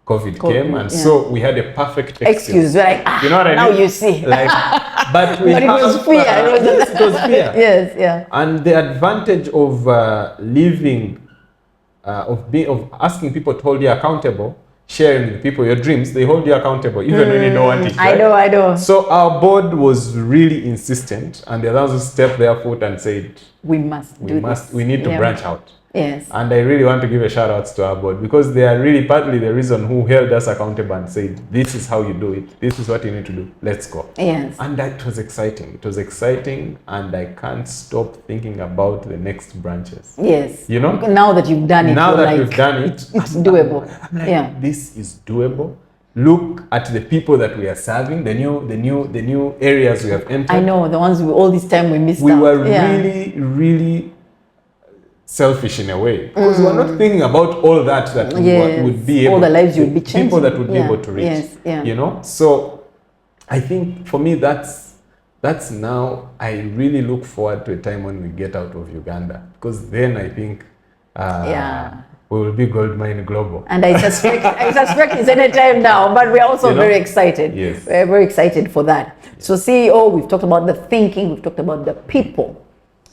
Speaker 2: COVID came, and so we had a perfect excuse.
Speaker 1: Like,
Speaker 2: you know what I mean?
Speaker 1: Now you see.
Speaker 2: Like, but it was fear. It was fear. And the advantage of living, of asking people to hold you accountable, sharing with people your dreams, they hold you accountable even when you don't want it. Right?
Speaker 1: I know.
Speaker 2: So our board was really insistent, and the others stepped their foot and said, we need to branch out.
Speaker 1: Yes.
Speaker 2: And I really want to give a shout out to our board, because they are really partly the reason who held us accountable and said, this is how you do it. This is what you need to do. Let's go.
Speaker 1: Yes.
Speaker 2: And that was exciting. It was exciting, and I can't stop thinking about the next branches.
Speaker 1: Yes.
Speaker 2: You know?
Speaker 1: Now that you've done it.
Speaker 2: Now that you've done it.
Speaker 1: It's doable.
Speaker 2: I'm like, this is doable. Look at the people that we are serving, the new areas we have entered.
Speaker 1: I know, the ones all this time we missed
Speaker 2: We
Speaker 1: out.
Speaker 2: were really selfish in a way, because we were not thinking about all that we would be able,
Speaker 1: all the lives you would be changing,
Speaker 2: people that would be able to reach.
Speaker 1: Yes. Yeah.
Speaker 2: You know, so I think for me that's now I really look forward to a time when we get out of Uganda, because then I think we will be Goldmine global.
Speaker 1: And I suspect it's any time now, but we are also very excited.
Speaker 2: Yes.
Speaker 1: We're very excited for that. Yes. So CEO, we've talked about the thinking, we've talked about the people.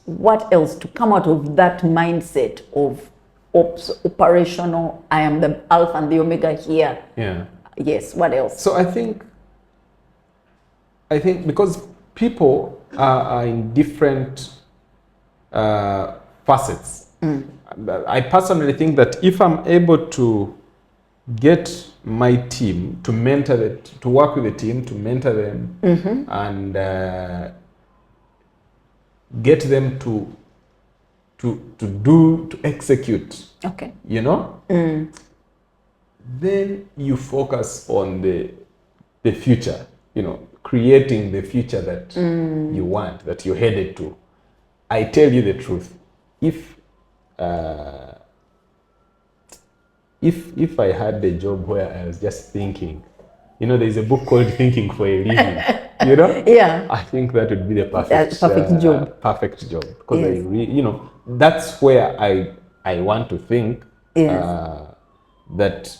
Speaker 1: What else to come out of that mindset of operational, I am the alpha and the omega here?
Speaker 2: Yeah.
Speaker 1: Yes, what else?
Speaker 2: So I think because people are in different facets. I personally think that if I'm able to get my team to mentor to work with the team, to mentor them, and get them to execute.
Speaker 1: Okay.
Speaker 2: You know? Then you focus on the future, you know, creating the future that you want, that you're headed to. I tell you the truth. If I had a job where I was just thinking, you know, there's a book called Thinking for a Living, you know?
Speaker 1: Yeah.
Speaker 2: I think that would be the perfect
Speaker 1: job.
Speaker 2: Perfect job. Because I you know, that's where I want to think that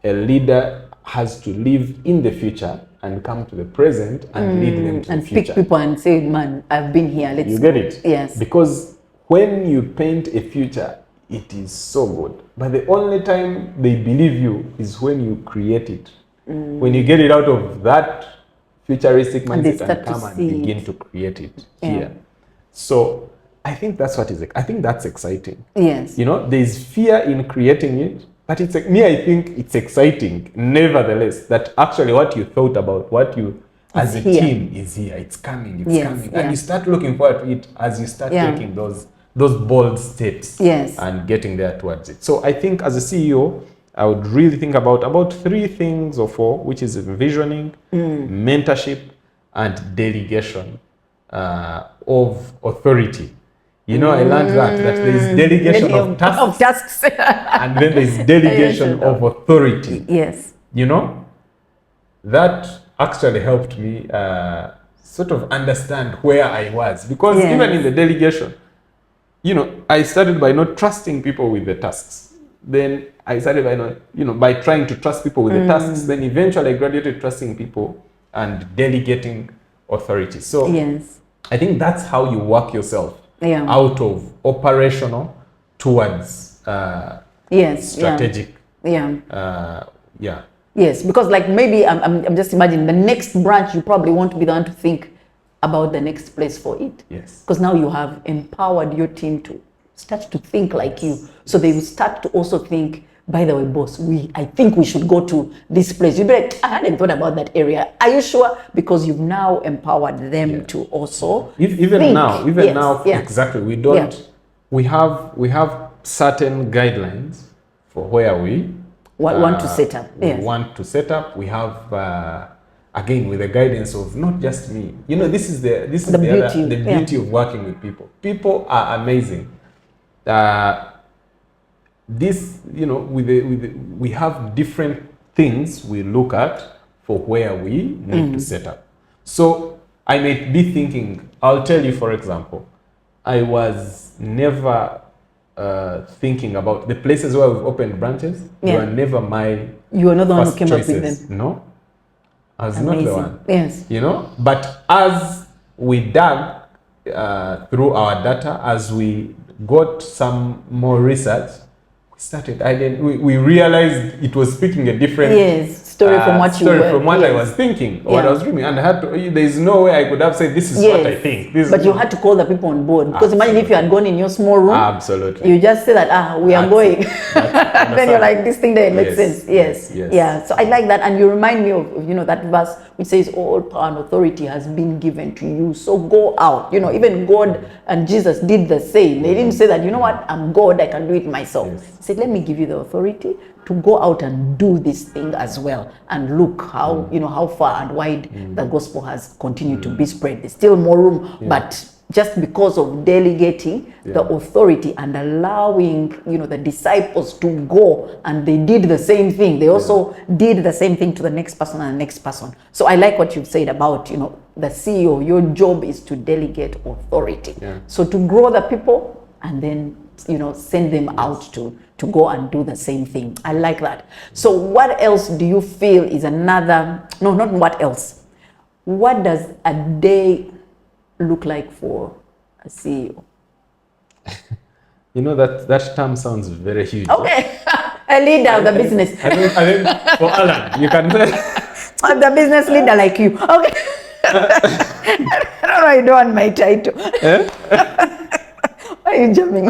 Speaker 2: a leader has to live in the future and come to the present and lead them to the future.
Speaker 1: And pick people and say, man, I've been here. Let's
Speaker 2: You get it?
Speaker 1: Yes.
Speaker 2: Because when you paint a future, it is so good. But the only time they believe you is when you create it. When you get it out of that futuristic mindset and come and begin to create it here. So I think that's I think that's exciting.
Speaker 1: Yes.
Speaker 2: You know, there's fear in creating it, but I think it's exciting, nevertheless, that actually what you thought about, what you as a team is here. It's coming, it's coming. And you start looking forward to it as you start taking those bold steps and getting there towards it. So I think as a CEO, I would really think about 3 things or 4, which is visioning, mentorship, and delegation of authority. You know, I learned that there is delegation of tasks and then there is delegation of authority.
Speaker 1: Yes.
Speaker 2: You know, that actually helped me sort of understand where I was. Because even in the delegation, you know, I started by not trusting people with the tasks. Then I started by not, by trying to trust people with the tasks. Then eventually I graduated trusting people and delegating authority. So I think that's how you work yourself out of operational towards strategic.
Speaker 1: Yes, because like maybe I'm just imagining the next branch, you probably want to be the one to think about the next place for it.
Speaker 2: Yes.
Speaker 1: Because now you have empowered your team to start to think like you. So they will start to also think, by the way, boss, I think we should go to this place. You'll be like, I hadn't thought about that area. Are you sure? Because you've now empowered them to also
Speaker 2: even
Speaker 1: think.
Speaker 2: now, exactly. We don't, we have certain guidelines for where we
Speaker 1: want to set up.
Speaker 2: We want to set up. We have, again, with the guidance of not just me. You know, this is the beauty of working with people. People are amazing. This, you know, we have different things we look at for where we need to set up. So I may be thinking, I'll tell you, for example, I was never thinking about the places where we've opened branches. They were never my
Speaker 1: You were not the one who came
Speaker 2: choices.
Speaker 1: up with them.
Speaker 2: No, I was not the one.
Speaker 1: Yes.
Speaker 2: You know, but as we dug through our data, as we got some more research, we realized it was speaking a different
Speaker 1: story from what you were.
Speaker 2: From what I was thinking, or what I was dreaming, and I had to. There's no way I could have said this is what I think.
Speaker 1: But you had to call the people on board, because imagine if you had gone in your small room.
Speaker 2: Absolutely.
Speaker 1: You just say that we are going, and then you're like, this thing doesn't make sense. Yes. Yeah. So I like that, and you remind me of that verse which says, all power and authority has been given to you. So go out. Even God and Jesus did the same. They didn't say that, you know what, I'm God, I can do it myself. He said, let me give you the authority to go out and do this thing as well, and look how how far and wide the gospel has continued to be spread. There's still more room, but just because of delegating the authority and allowing the disciples to go, and they did the same thing. They also did the same thing to the next person and the next person. So I like what you've said about the CEO. Your job is to delegate authority. So to grow the people, and then send them out to go and do the same thing. I like that. So what else do you feel is another, no, not what else. What does a day look like for a CEO?
Speaker 2: That term sounds very huge.
Speaker 1: Okay. A leader of the business.
Speaker 2: I think for Allan, you can say
Speaker 1: the business leader like you. Okay. I don't want my title. Why are you jumping?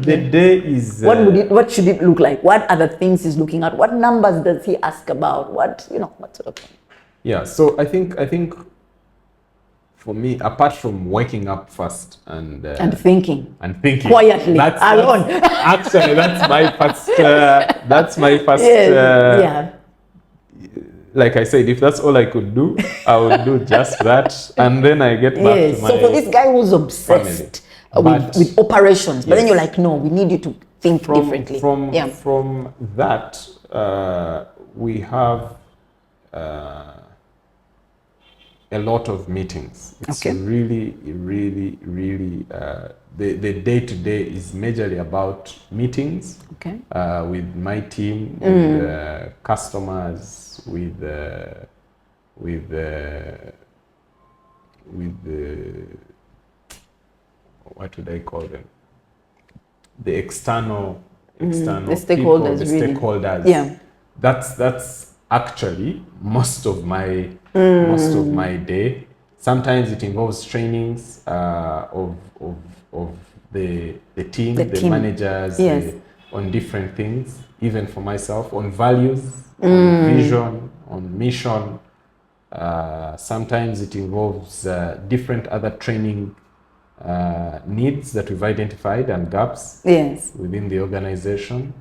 Speaker 2: The day is.
Speaker 1: What should it look like? What are the things he's looking at? What numbers does he ask about? What sort of thing? Yeah.
Speaker 2: So I think for me, apart from waking up first and
Speaker 1: thinking quietly alone.
Speaker 2: Actually, that's my first. Like I said, if that's all I could do, I would do just that, and then I get back to my.
Speaker 1: So for this guy who's obsessed with operations, but then you're like, no, we need you to think differently.
Speaker 2: From that, we have a lot of meetings. It's really, the day-to-day is majorly about meetings with my team, with customers, with what would I call them? The external
Speaker 1: the stakeholders,
Speaker 2: people, the stakeholders.
Speaker 1: Yeah.
Speaker 2: That's actually most of my day. Sometimes it involves trainings of the team, the managers, on different things, even for myself, on values, on vision, on mission. Sometimes it involves different other training needs that we've identified and gaps within the organization.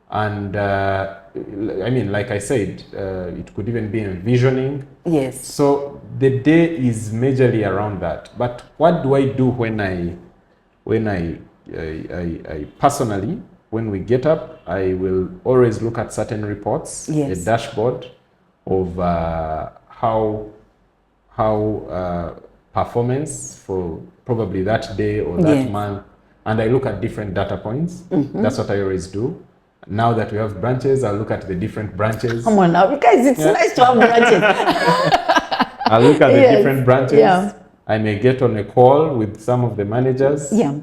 Speaker 2: And I mean, like I said, it could even be envisioning.
Speaker 1: Yes.
Speaker 2: So the day is majorly around that. But what do I do when I personally, when we get up, I will always look at certain reports, a dashboard of how performance for probably that day or that month, and I look at different data points. That's what I always do. Now that we have branches, I'll look at the different branches.
Speaker 1: Come on now, because it's nice to have branches.
Speaker 2: I'll look at the different branches. Yeah. I may get on a call with some of the managers.
Speaker 1: Yeah.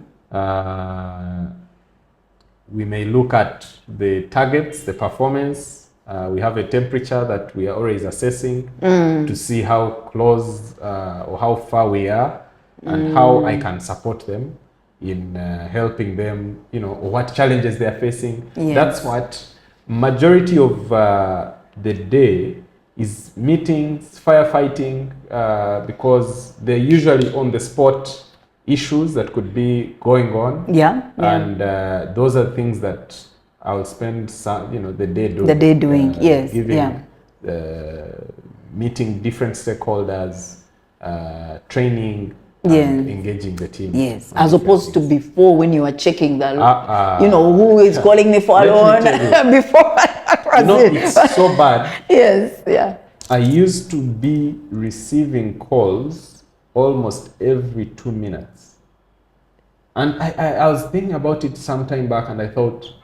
Speaker 2: We may look at the targets, the performance. We have a temperature that we are always assessing to see how close or how far we are and how I can support them in helping them, or what challenges they are facing. Yes. That's what majority of the day is meetings, firefighting, because they're usually on the spot issues that could be going on.
Speaker 1: Yeah.
Speaker 2: And those are things that I'll spend the day doing.
Speaker 1: The day doing, yes.
Speaker 2: Meeting different stakeholders, training, and engaging the team.
Speaker 1: Yes, as opposed to before, when you were checking the, who is calling me for a loan before.
Speaker 2: It's so bad.
Speaker 1: Yes, yeah.
Speaker 2: I used to be receiving calls almost every 2 minutes. And I was thinking about it some time back, and I thought,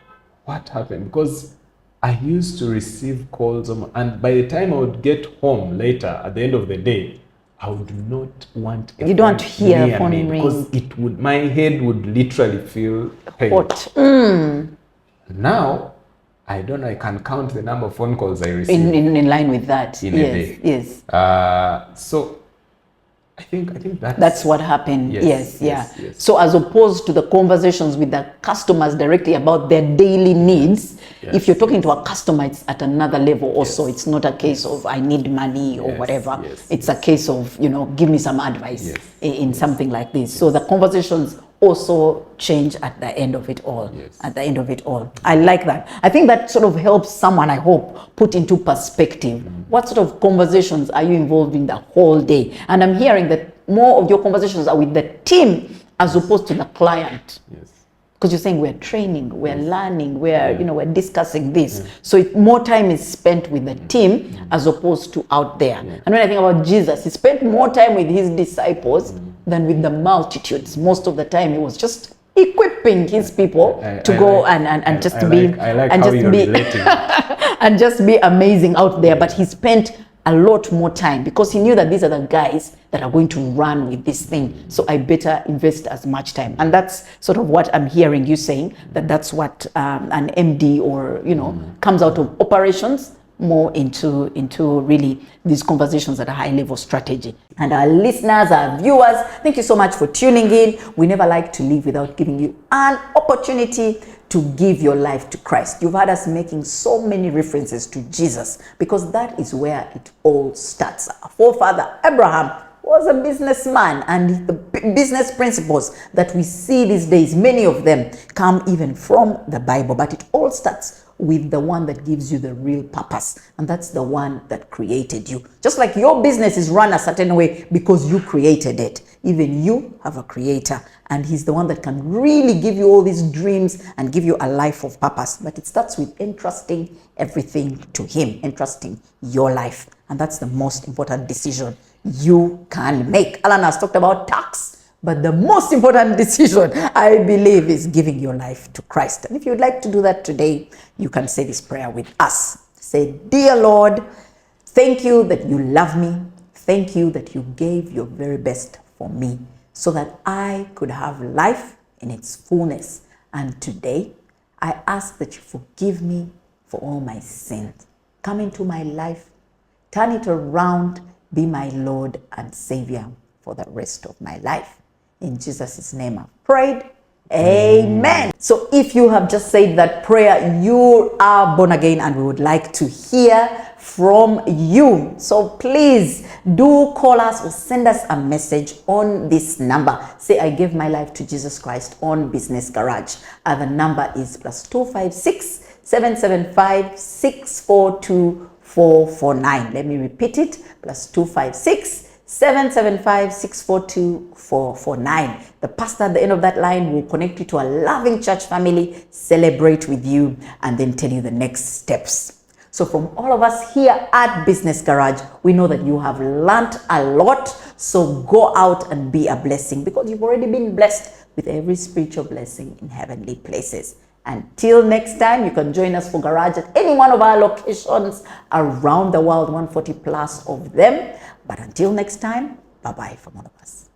Speaker 2: what happened? Because I used to receive calls, and by the time I would get home later at the end of the day, I would not want
Speaker 1: you don't want to hear a phone ring,
Speaker 2: because my head would literally feel pain.
Speaker 1: Hot.
Speaker 2: Now I don't know, I can count the number of phone calls I receive.
Speaker 1: In line with that.
Speaker 2: In a day.
Speaker 1: Yes.
Speaker 2: So I think
Speaker 1: that's what happened. Yes.
Speaker 2: So
Speaker 1: as opposed to the conversations with the customers directly about their daily needs, if you're talking to a customer, it's at another level also. It's not a case of I need money or whatever. It's a case of, give me some advice in something like this. So the conversations also change at the end of it all. At the end of it all. I like that. I think that sort of helps someone, I hope, put into perspective. What sort of conversations are you involved in the whole day? And I'm hearing that more of your conversations are with the team as opposed to the client. Because you're saying we're training, we're learning, we're discussing this. So more time is spent with the team as opposed to out there. And when I think about Jesus, he spent more time with his disciples than with the multitudes. Most of the time he was just equipping his people to go and just be and just be amazing out there. But he spent a lot more time because he knew that these are the guys that are going to run with this thing. So I better invest as much time. And that's sort of what I'm hearing you saying, that's what an MD or, comes out of operations more into really these conversations at a high level strategy. And our listeners, our viewers, thank you so much for tuning in. We never like to leave without giving you an opportunity to give your life to Christ. You've heard us making so many references to Jesus because that is where it all starts. Our forefather Abraham was a businessman, and the business principles that we see these days, many of them come even from the Bible, but it all starts with the one that gives you the real purpose, and that's the one that created you. Just like your business is run a certain way because you created it, even you have a creator, and he's the one that can really give you all these dreams and give you a life of purpose. But it starts with entrusting everything to him, entrusting your life, and that's the most important decision you can make. Allan has talked about tax, but the most important decision, I believe, is giving your life to Christ. And if you'd like to do that today, you can say this prayer with us. Say, "Dear Lord, thank you that you love me. Thank you that you gave your very best for me so that I could have life in its fullness. And today, I ask that you forgive me for all my sins. Come into my life, turn it around, be my Lord and Savior for the rest of my life. In Jesus' name I've prayed. Amen." So if you have just said that prayer, you are born again, and we would like to hear from you. So please do call us or send us a message on this number. Say, "I gave my life to Jesus Christ" on Business Garage. The number is +256 775 642 449. Let me repeat it. +256 775 642 449. The pastor at the end of that line will connect you to a loving church family, celebrate with you, and then tell you the next steps. So from all of us here at Business Garage, we know that you have learned a lot. So go out and be a blessing, because you've already been blessed with every spiritual blessing in heavenly places. Until next time, you can join us for Garage at any one of our locations around the world, 140 plus of them. But until next time, bye-bye from all of us.